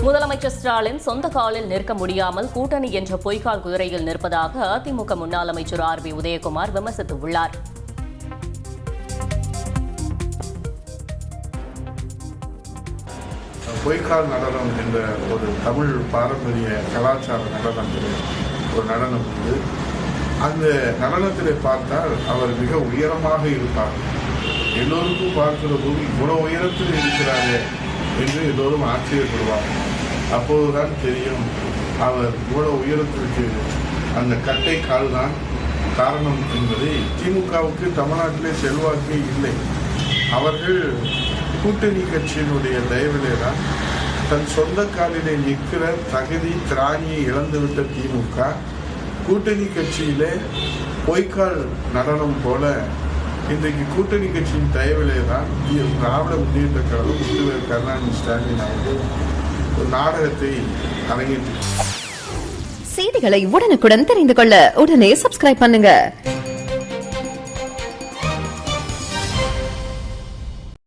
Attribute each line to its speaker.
Speaker 1: முதலமைச்சர் ஸ்டாலின் சொந்த காலில் நிற்க முடியாமல் கூட்டணி என்ற பொய்க்கால் குதிரையில் நிற்பதாக அதிமுக முன்னாள் அமைச்சர் RB உதயகுமார் விமர்சித்துள்ளார்.
Speaker 2: பொய்க்கால் நடனம் என்ற ஒரு தமிழ் பாரம்பரிய கலாச்சார நடனத்தில் ஒரு நடனம் உண்டு. அந்த நடனத்திலே பார்த்தால் அவர் மிக உயரமாக இருப்பார். எல்லோருக்கும் பார்க்கிற போது இவ்வளவு உயரத்தில் இருக்கிறாரே என்று எல்லோரும் ஆச்சரியப்படுவார். அப்போதுதான் தெரியும் அவர் இவ்வளவு உயரத்திற்கு அந்த கட்டை கால் தான் காரணம் என்பதை. திமுகவுக்கு தமிழ்நாட்டிலே செல்வாக்கே இல்லை. அவர்கள் கூட்டணி கட்சியினுடைய தயவிலே தான் தன் சொந்த காலிலே நிற்கிற தகுதி திராணியை இழந்துவிட்ட திமுக கூட்டணி கட்சியிலே பொய்க்கால் நடனம் போல இன்றைக்கு கூட்டணி கட்சியின் தயவிலே தான் திராவிட முன்னேற்ற கழகம் முதல்வர் கருணாநிதி ஸ்டாலின் அவர்கள் ஒரு நாடகத்தை அரங்கேற்றி.
Speaker 3: செய்திகளை உடனுக்குடன் தெரிந்து கொள்ள உடனே சப்ஸ்கிரைப் பண்ணுங்க.